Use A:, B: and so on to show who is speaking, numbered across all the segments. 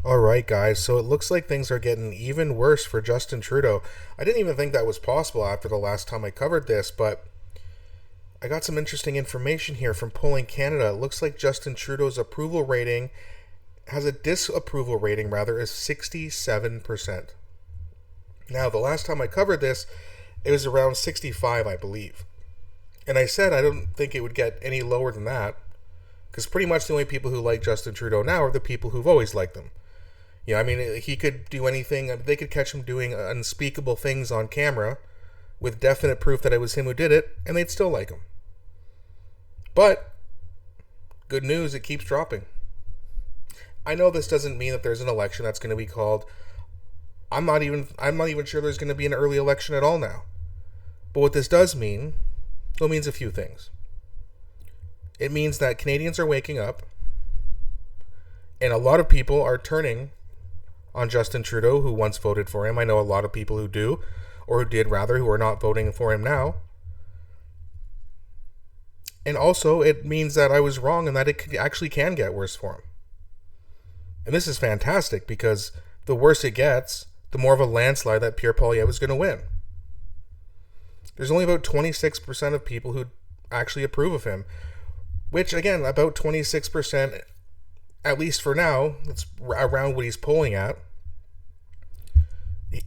A: All right, guys. So it looks like things are getting even worse for Justin Trudeau. I didn't even think that was possible after the last time I covered this, but I got some interesting information here from Polling Canada. It looks like Justin Trudeau's approval rating has a disapproval rating, rather, is 67%. Now, the last time I covered this, it was around 65, I believe. And I said I don't think it would get any lower than that, because pretty much the only people who like Justin Trudeau now are the people who've always liked him. I mean, he could do anything. They could catch him doing unspeakable things on camera with definite proof that it was him who did it, and they'd still like him. But, good news, it keeps dropping. I know this doesn't mean that there's an election that's going to be called. I'm not even sure there's going to be an early election at all now. But what this does mean, well, it means a few things. It means that Canadians are waking up, and a lot of people are turning on Justin Trudeau, who once voted for him. I know a lot of people who do, or who did rather, who are not voting for him now. And also, it means that I was wrong and that it actually can get worse for him. And this is fantastic, because the worse it gets, the more of a landslide that Pierre Poilievre is going to win. There's only about 26% of people who actually approve of him, which, again, about 26%, at least for now, that's around what he's polling at.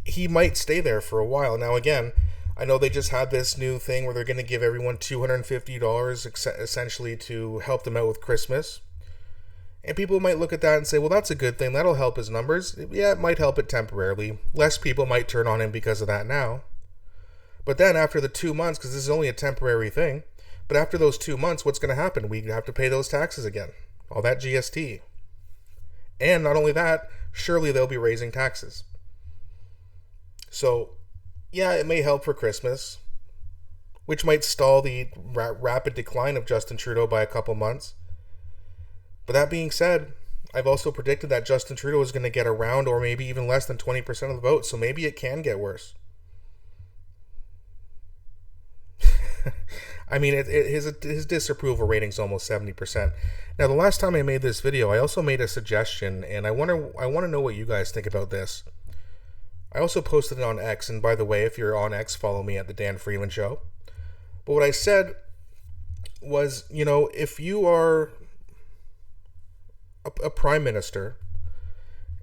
A: He might stay there for a while. Now, again, I know they just had this new thing where they're going to give everyone $250 essentially to help them out with Christmas. And people might look at that and say, well, that's a good thing. That'll help his numbers. Yeah, it might help it temporarily. Less people might turn on him because of that now. But then after the 2 months, because this is only a temporary thing, but after those 2 months, what's going to happen? We have to pay those taxes again. All that GST. And not only that, surely they'll be raising taxes. So, yeah, it may help for Christmas, which might stall the rapid decline of Justin Trudeau by a couple months. But that being said, I've also predicted that Justin Trudeau is going to get around or maybe even less than 20% of the vote, so maybe it can get worse. I mean, his disapproval rating is almost 70%. Now, the last time I made this video, I also made a suggestion, and I want to know what you guys think about this. I also posted it on X, and by the way, if you're on X, follow me at The Dan Freeland Show. But what I said was, if you are a prime minister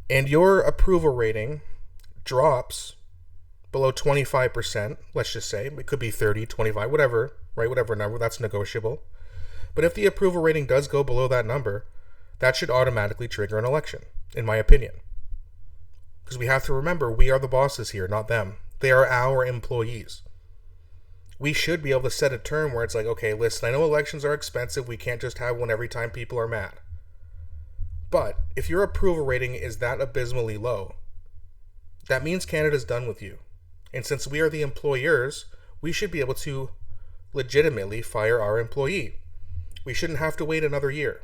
A: and your approval rating drops below 25%, let's just say, it could be 30, 25, whatever, right? Whatever number, that's negotiable. But if the approval rating does go below that number, that should automatically trigger an election, in my opinion. Because we have to remember, we are the bosses here, not them. They are our employees. We should be able to set a term where it's like, okay, listen, I know elections are expensive. We can't just have one every time people are mad. But if your approval rating is that abysmally low, that means Canada's done with you. And since we are the employers, we should be able to legitimately fire our employee. We shouldn't have to wait another year.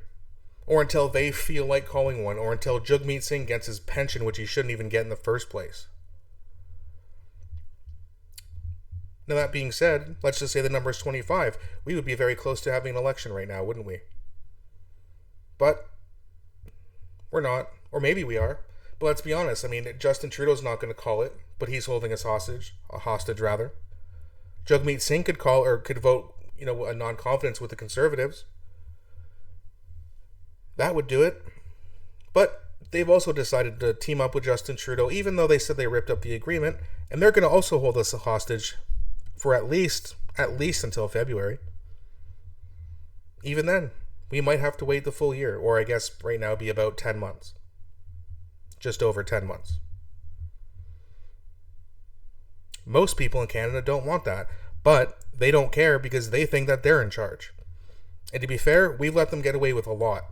A: Or until they feel like calling one, or until Jagmeet Singh gets his pension, which he shouldn't even get in the first place. Now, that being said, let's just say the number is 25. We would be very close to having an election right now, wouldn't we? But we're not. Or maybe we are. But let's be honest. I mean, Justin Trudeau's not going to call it, but he's holding us hostage. A hostage, rather. Jagmeet Singh could call, or could vote, a non-confidence with the Conservatives. That would do it. But they've also decided to team up with Justin Trudeau, even though they said they ripped up the agreement, and they're going to also hold us hostage for at least until February. Even then, we might have to wait the full year, or I guess right now be about 10 months. Just over 10 months. Most people in Canada don't want that, but they don't care because they think that they're in charge. And to be fair, we've let them get away with a lot.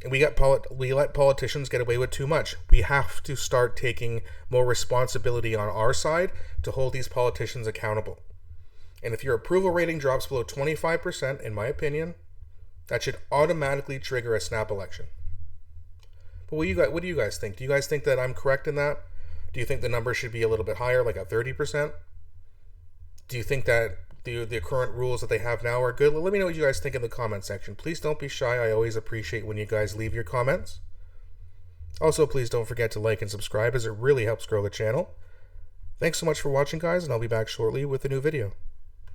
A: And we let politicians get away with too much. We have to start taking more responsibility on our side to hold these politicians accountable. And if your approval rating drops below 25%, in my opinion, that should automatically trigger a snap election. But what do you guys think? Do you guys think that I'm correct in that? Do you think the number should be a little bit higher, like at 30%? Do you think that the current rules that they have now are good? Let me know what you guys think in the comment section. Please don't be shy. I always appreciate when you guys leave your comments. Also, please don't forget to like and subscribe as it really helps grow the channel. Thanks so much for watching, guys, and I'll be back shortly with a new video.